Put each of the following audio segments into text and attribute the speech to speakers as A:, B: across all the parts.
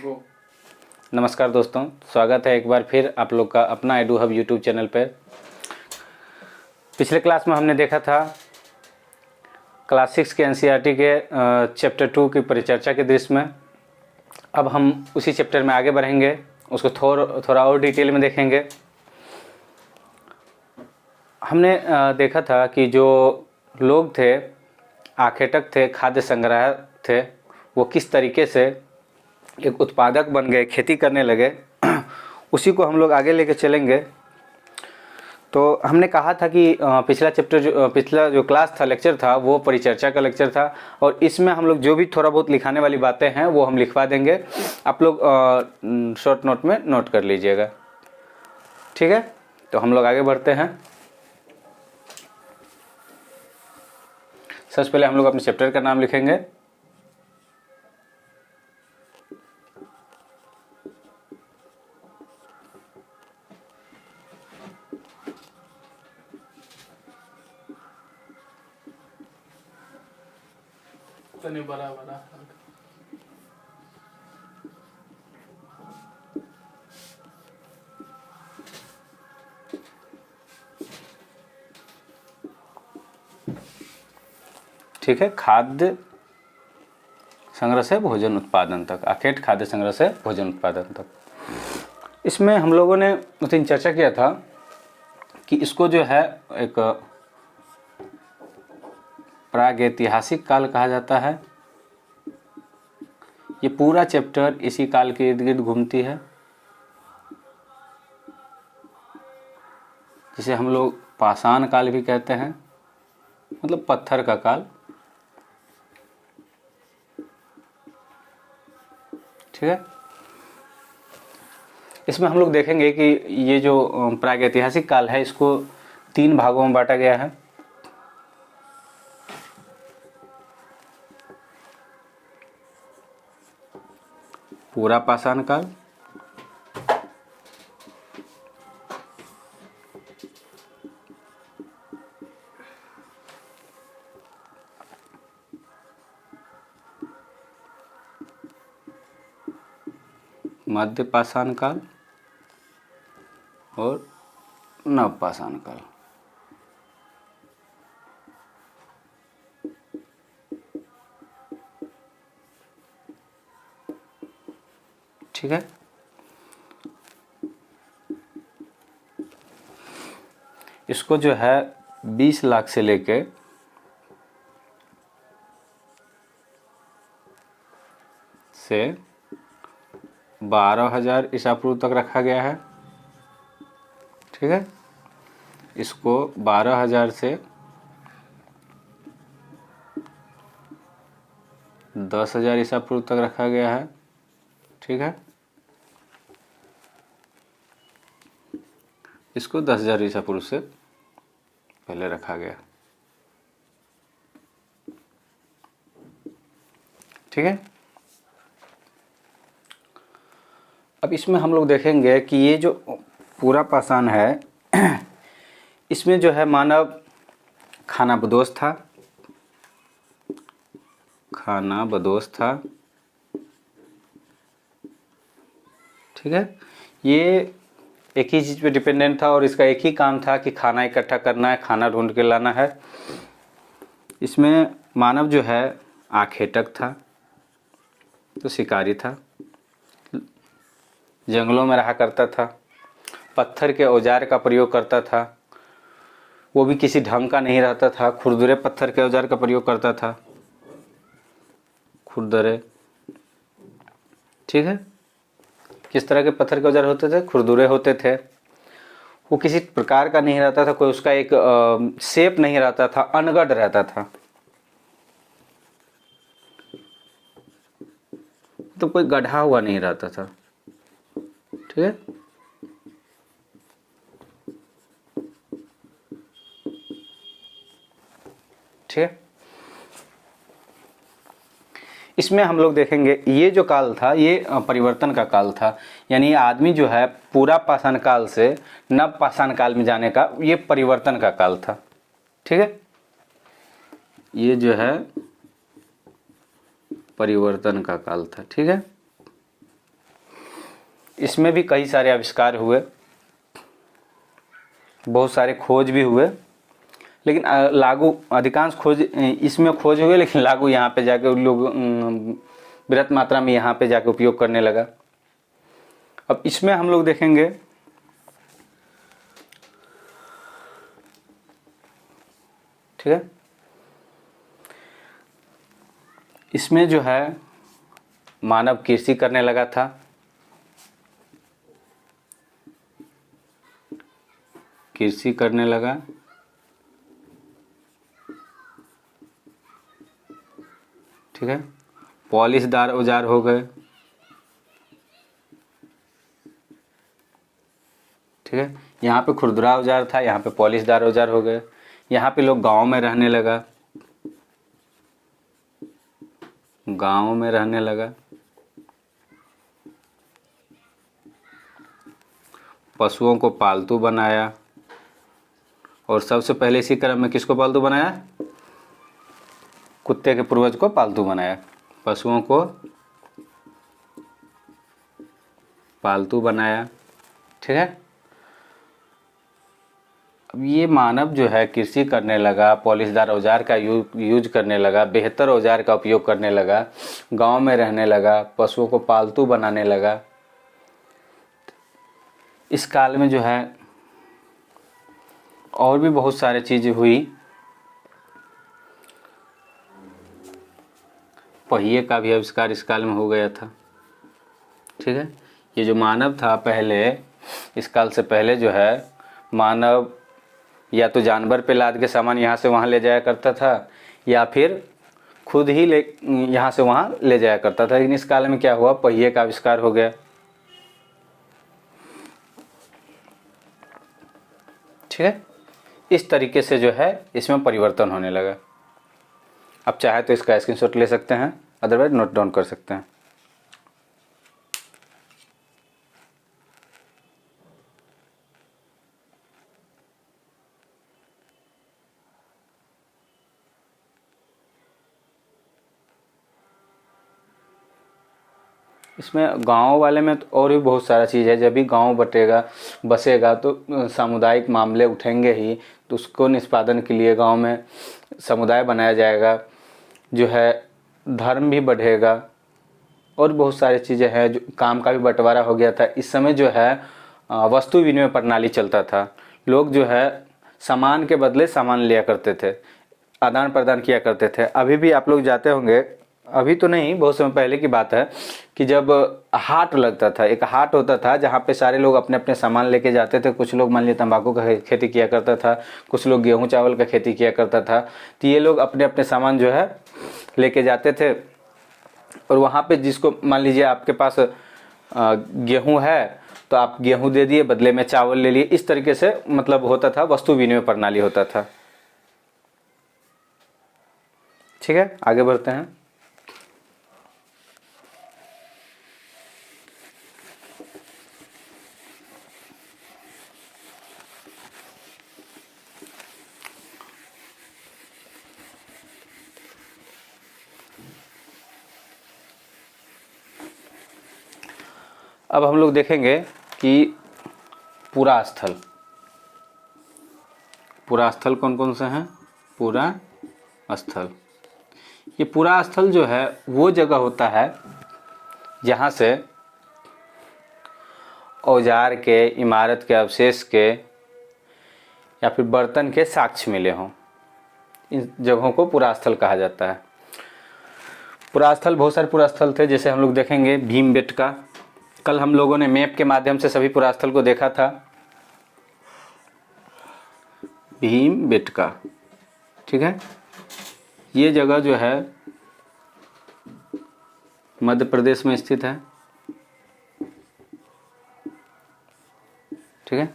A: गो।
B: नमस्कार दोस्तों, स्वागत है एक बार फिर आप लोग का अपना एडू हब यूट्यूब चैनल पर। पिछले क्लास में हमने देखा था क्लास 6 के एनसीईआरटी के चैप्टर 2 की परिचर्चा के दृश्य में। अब हम उसी चैप्टर में आगे बढ़ेंगे, उसको थोड़ा और डिटेल में देखेंगे। हमने देखा था कि जो लोग थे, आखेटक थे, खाद्य संग्रह थे, वो किस तरीके से एक उत्पादक बन गए, खेती करने लगे। उसी को हम लोग आगे लेके चलेंगे। तो हमने कहा था कि पिछला जो क्लास था, लेक्चर था, वो परिचर्चा का लेक्चर था और इसमें हम लोग जो भी थोड़ा बहुत लिखाने वाली बातें हैं वो हम लिखवा देंगे। आप लोग शॉर्ट नोट में नोट कर लीजिएगा, ठीक है। तो हम लोग आगे बढ़ते हैं। सबसे पहले हम लोग अपने चैप्टर का नाम लिखेंगे।
A: तने बड़ा बड़ा
B: ठीक है। खाद्य संग्रह से भोजन उत्पादन तक, आखेट खाद्य संग्रह से भोजन उत्पादन तक। इसमें हम लोगों ने उस दिन चर्चा किया था कि इसको जो है एक प्रागैतिहासिक काल कहा जाता है। ये पूरा चैप्टर इसी काल के इर्द गिर्द घूमती है, जिसे हम लोग पाषाण काल भी कहते हैं, मतलब पत्थर का काल, ठीक है। इसमें हम लोग देखेंगे कि ये जो प्रागैतिहासिक काल है, इसको 3 भागों में बांटा गया है। पूरा पाषाण काल, मध्य पाषाण काल और नव पाषाण काल। ठीक है। इसको जो है 20 लाख से लेके 12,000 ईसा पूर्व तक रखा गया है, ठीक है। इसको 12,000 से 10,000 ईसा पूर्व तक रखा गया है, ठीक है। इसको 10,000 ईसा पूर्व से पहले रखा गया, ठीक है। अब इसमें हम लोग देखेंगे कि ये जो पूरा पाषाण है, इसमें जो है मानव खानाबदोश था, ठीक है। ये एक ही चीज़ पे डिपेंडेंट था और इसका एक ही काम था कि खाना इकट्ठा करना है, खाना ढूंढ के लाना है। इसमें मानव जो है आखेटक था, तो शिकारी था, जंगलों में रहा करता था, पत्थर के औजार का प्रयोग करता था, वो भी किसी ढंग का नहीं रहता था, खुरदुरे पत्थर के औजार का प्रयोग करता था, खुरदुरे, ठीक है। किस तरह के पत्थर के औजार होते थे? खुरदुरे होते थे। वो किसी प्रकार का नहीं रहता था, कोई उसका एक शेप नहीं रहता था, अनगढ़ रहता था, तो कोई गढ़ा हुआ नहीं रहता था, ठीक है। ठीक है। इसमें हम लोग देखेंगे ये जो काल था, ये परिवर्तन का काल था। यानी आदमी जो है पूरा पाषाण काल से नव पाषाण काल में जाने का ये परिवर्तन का काल था, ठीक है। ये जो है परिवर्तन का काल था, ठीक है। इसमें भी कई सारे आविष्कार हुए, बहुत सारे खोज भी हुए, लेकिन लागू अधिकांश खोज इसमें खोज हुए, लेकिन लागू यहाँ पे जाके लोग बृहत मात्रा में यहाँ पे जाके उपयोग करने लगा। अब इसमें हम लोग देखेंगे ठीक है, इसमें जो है मानव कृषि करने लगा था, कृषि करने लगा, ठीक है, पॉलिशदार औजार हो गए, ठीक है, यहाँ पे खुरदुरा औजार था, यहाँ पे पॉलिशदार औजार हो गए। यहाँ पे लोग गांव में रहने लगा, गांव में रहने लगा, पशुओं को पालतू बनाया, और सबसे पहले इसी क्रम में किसको पालतू बनाया? कुत्ते के पूर्वज को पालतू बनाया, पशुओं को पालतू बनाया, ठीक है। अब ये मानव जो है कृषि करने लगा, पॉलिशदार औजार का यूज करने लगा, बेहतर औजार का उपयोग करने लगा, गांव में रहने लगा, पशुओं को पालतू बनाने लगा। इस काल में जो है और भी बहुत सारी चीज़ें हुई। पहिए का भी आविष्कार इस काल में हो गया था, ठीक है। ये जो मानव था पहले, इस काल से पहले जो है मानव या तो जानवर पे लाद के सामान यहाँ से वहाँ ले जाया करता था, या फिर खुद ही यहाँ से वहाँ ले जाया करता था। लेकिन इस काल में क्या हुआ, पहिए का आविष्कार हो गया, ठीक है। इस तरीके से जो है इसमें परिवर्तन होने लगा। अब चाहे तो इसका स्क्रीनशॉट ले सकते हैं, अदरवाइज नोट डाउन कर सकते हैं। इसमें गांव वाले में तो और भी बहुत सारा चीज़ है। जब भी गांव बसेगा तो सामुदायिक मामले उठेंगे ही, तो उसको निष्पादन के लिए गांव में समुदाय बनाया जाएगा, जो है धर्म भी बढ़ेगा, और बहुत सारी चीज़ें हैं। जो काम का भी बंटवारा हो गया था। इस समय जो है वस्तु विनिमय प्रणाली चलता था। लोग जो है सामान के बदले सामान लिया करते थे, आदान प्रदान किया करते थे। अभी भी आप लोग जाते होंगे, अभी तो नहीं, बहुत समय पहले की बात है, कि जब हाट लगता था, एक हाट होता था जहाँ पे सारे लोग अपने अपने सामान लेके जाते थे। कुछ लोग मान लीजिए तंबाकू का खेती किया करता था, कुछ लोग गेहूं चावल का खेती किया करता था। तो ये लोग अपने अपने सामान जो है लेके जाते थे, और वहाँ पे जिसको मान लीजिए आपके पास गेहूँ है तो आप गेहूँ दे दिए, बदले में चावल ले लिए। इस तरीके से मतलब होता था, वस्तु विनिमय प्रणाली होता था, ठीक है। आगे बढ़ते हैं। अब हम लोग देखेंगे कि पुरा स्थल कौन कौन से हैं। पुरा स्थल, ये पुरा स्थल जो है वो जगह होता है जहाँ से औजार के, इमारत के अवशेष के या फिर बर्तन के साक्ष्य मिले हों। इन जगहों को पुरा स्थल कहा जाता है। पुरा स्थल, बहुत सारे पुरा स्थल थे, जैसे हम लोग देखेंगे भीमबेटका। कल हम लोगों ने मैप के माध्यम से सभी पुरा स्थल को देखा था। भीमबेटका, ठीक है, ये जगह जो है मध्य प्रदेश में स्थित है, ठीक है।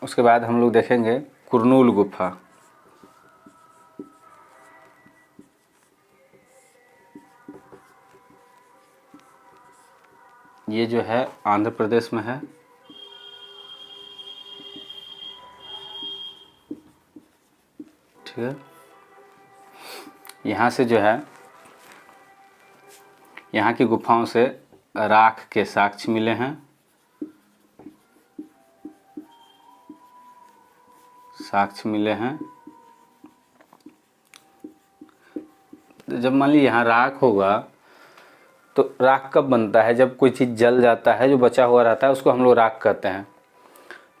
B: उसके बाद हम लोग देखेंगे कुरनूल गुफा। ये जो है आंध्र प्रदेश में है। ठीक है। यहाँ से जो है, यहाँ की गुफाओं से राख के साक्ष्य मिले हैं, साक्ष्य मिले हैं। जब मान लीजिए यहाँ राख होगा तो राख कब बनता है? जब कोई चीज़ जल जाता है, जो बचा हुआ रहता है उसको हम लोग राख कहते हैं।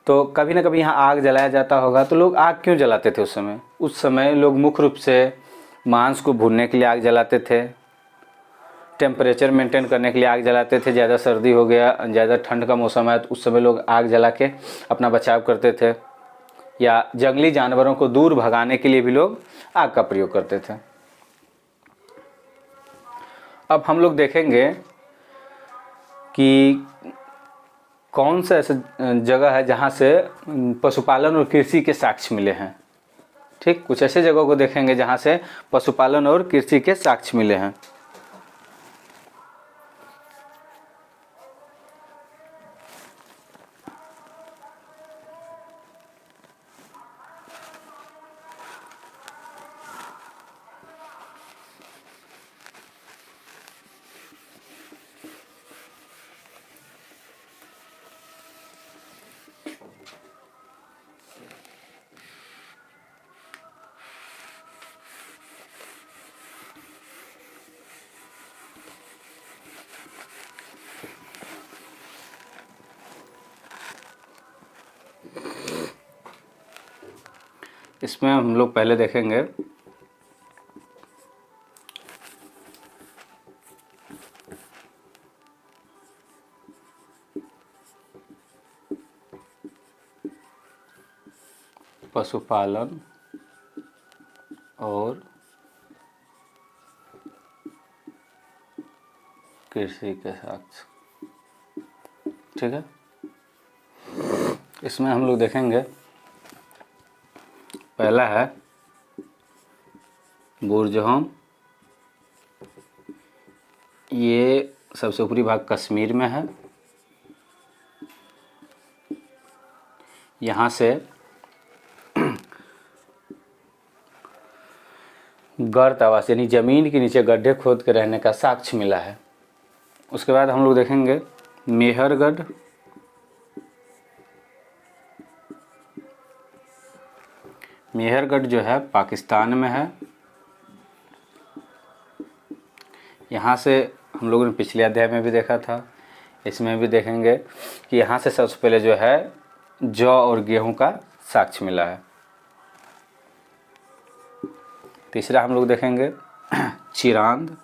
B: तो कभी ना कभी यहाँ आग जलाया जाता होगा। तो लोग आग क्यों जलाते थे उस समय? उस समय लोग मुख्य रूप से मांस को भूनने के लिए आग जलाते थे, टेम्परेचर मेंटेन करने के लिए आग जलाते थे। ज़्यादा सर्दी हो गया, ज़्यादा ठंड का मौसम आया तो उस समय लोग आग जला के अपना बचाव करते थे, या जंगली जानवरों को दूर भगाने के लिए भी लोग आग का प्रयोग करते थे। अब हम लोग देखेंगे कि कौन सा ऐसा जगह है जहाँ से पशुपालन और कृषि के साक्ष्य मिले हैं। ठीक, कुछ ऐसे जगहों को देखेंगे जहाँ से पशुपालन और कृषि के साक्ष्य मिले हैं। इसमें हम लोग पहले देखेंगे पशुपालन और कृषि के साक्ष्य। ठीक है, इसमें हम लोग देखेंगे पहला है बुर्जहोम। ये सबसे ऊपरी भाग कश्मीर में है। यहाँ से गर्त आवास यानी ज़मीन के नीचे गड्ढे खोद के रहने का साक्ष्य मिला है। उसके बाद हम लोग देखेंगे मेहरगढ़। मेहरगढ़ जो है पाकिस्तान में है। यहाँ से हम लोगों ने पिछले अध्याय में भी देखा था, इसमें भी देखेंगे कि यहाँ से सबसे पहले जो है जौ और गेहूं का साक्ष्य मिला है। तीसरा हम लोग देखेंगे चिरांद,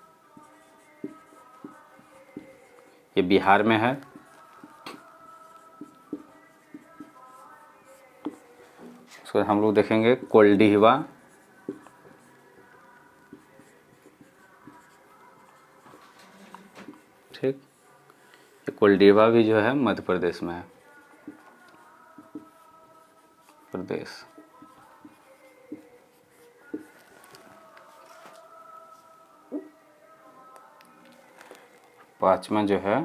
B: ये बिहार में है। उसके बाद हम लोग देखेंगे कोल्डिहवा, ठीक, ये कोल्डिहवा भी जो है मध्य प्रदेश में है। प्रदेश पांचवा जो है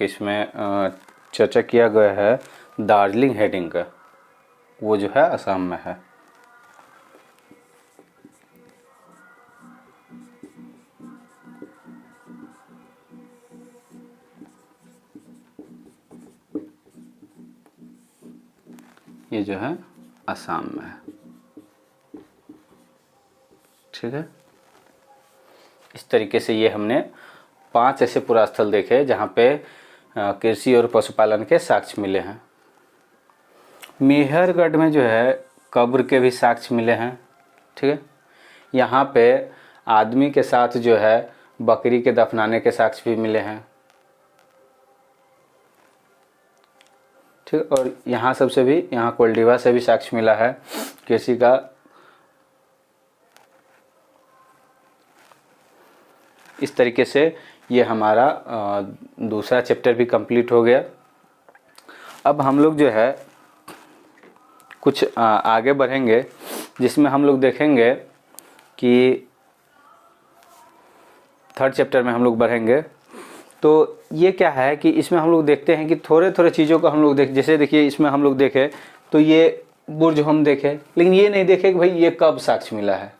B: इसमें चर्चा किया गया है दार्जिलिंग हेडिंग का, वो जो है असम में है। ये जो है असम में है। ठीक है, इस तरीके से ये हमने 5 ऐसे पुरास्थल देखे जहाँ पे कृषि और पशुपालन के साक्ष्य मिले हैं। मेहरगढ़ में जो है कब्र के भी साक्ष्य मिले हैं। ठीक है, यहाँ पे आदमी के साथ जो है बकरी के दफनाने के साक्ष्य भी मिले हैं। ठीक, और यहाँ सबसे भी, यहाँ कोल्डिवा से भी साक्ष्य मिला है कृषि का। इस तरीके से ये हमारा दूसरा चैप्टर भी कंप्लीट हो गया। अब हम लोग जो है कुछ आगे बढ़ेंगे, जिसमें हम लोग देखेंगे कि थर्ड चैप्टर में हम लोग बढ़ेंगे तो ये क्या है कि इसमें हम लोग देखते हैं कि थोड़े थोड़े चीज़ों को हम लोग जैसे देखिए इसमें हम लोग देखें तो ये बुर्ज हम देखें, लेकिन ये नहीं देखें कि भाई ये कब साक्ष्य मिला है,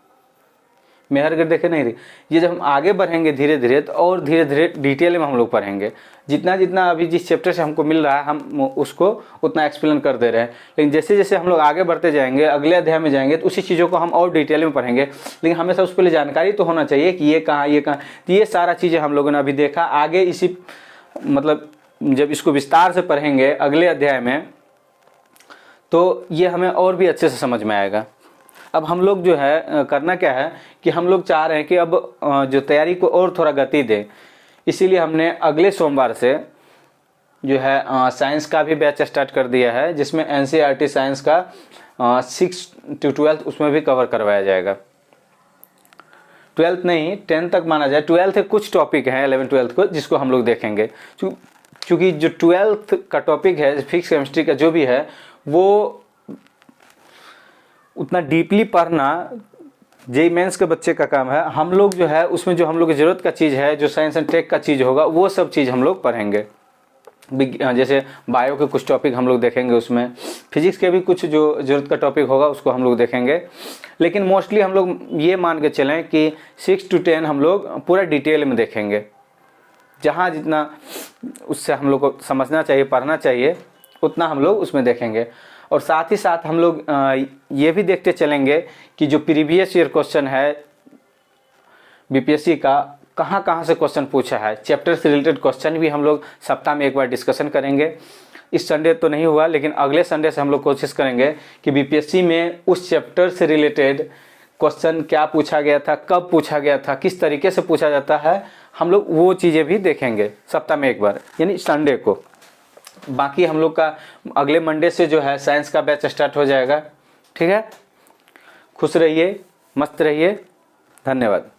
B: मेहरगढ़ देखे नहीं। ये जब हम आगे बढ़ेंगे धीरे धीरे तो और धीरे धीरे डिटेल में हम लोग पढ़ेंगे। जितना जितना अभी जिस चैप्टर से हमको मिल रहा है हम उसको उतना एक्सप्लेन कर दे रहे हैं, लेकिन जैसे जैसे हम लोग आगे बढ़ते जाएंगे अगले अध्याय में जाएंगे तो उसी चीज़ों को हम और डिटेल में पढ़ेंगे। लेकिन हमेशा उसके लिए जानकारी तो होना चाहिए कि ये कहाँ तो ये सारा चीज़ें हम लोगों ने अभी देखा। आगे इसी मतलब जब इसको विस्तार से पढ़ेंगे अगले अध्याय में तो ये हमें और भी अच्छे से समझ में आएगा। अब हम लोग जो है करना क्या है कि हम लोग चाह रहे हैं कि अब जो तैयारी को और थोड़ा गति दें, इसीलिए हमने अगले सोमवार से जो है साइंस का भी बैच स्टार्ट कर दिया है, जिसमें एनसीईआरटी साइंस का 6 to 12 उसमें भी कवर करवाया जाएगा। 12th नहीं 10th तक माना जाए, 12th के कुछ टॉपिक हैं 11 12th को जिसको हम लोग देखेंगे। क्योंकि जो 12th का टॉपिक है फिजिक्स केमिस्ट्री का जो भी है वो उतना डीपली पढ़ना जेईई मेंस के बच्चे का काम है। हम लोग जो है उसमें जो हम लोग की ज़रूरत का चीज़ है, जो साइंस एंड टेक का चीज़ होगा वो सब चीज़ हम लोग पढ़ेंगे। जैसे बायो के कुछ टॉपिक हम लोग देखेंगे, उसमें फिजिक्स के भी कुछ जो ज़रूरत का टॉपिक होगा उसको हम लोग देखेंगे। लेकिन मोस्टली हम लोग ये मान के चलें कि 6 to 10 हम लोग पूरा डिटेल में देखेंगे। जहाँ जितना उससे हम लोग को समझना चाहिए, पढ़ना चाहिए, उतना हम लोग उसमें देखेंगे। और साथ ही साथ हम लोग ये भी देखते चलेंगे कि जो प्रीवियस ईयर क्वेश्चन है बीपीएससी का कहाँ कहाँ से क्वेश्चन पूछा है, चैप्टर से रिलेटेड क्वेश्चन भी हम लोग सप्ताह में एक बार डिस्कशन करेंगे। इस संडे तो नहीं हुआ, लेकिन अगले संडे से हम लोग कोशिश करेंगे कि बीपीएससी में उस चैप्टर से रिलेटेड क्वेश्चन क्या पूछा गया था, कब पूछा गया था, किस तरीके से पूछा जाता है, हम लोग वो चीज़ें भी देखेंगे सप्ताह में एक बार, यानी संडे को। बाकी हम लोग का अगले मंडे से जो है साइंस का बैच स्टार्ट हो जाएगा। ठीक है, खुश रहिए, मस्त रहिए, धन्यवाद।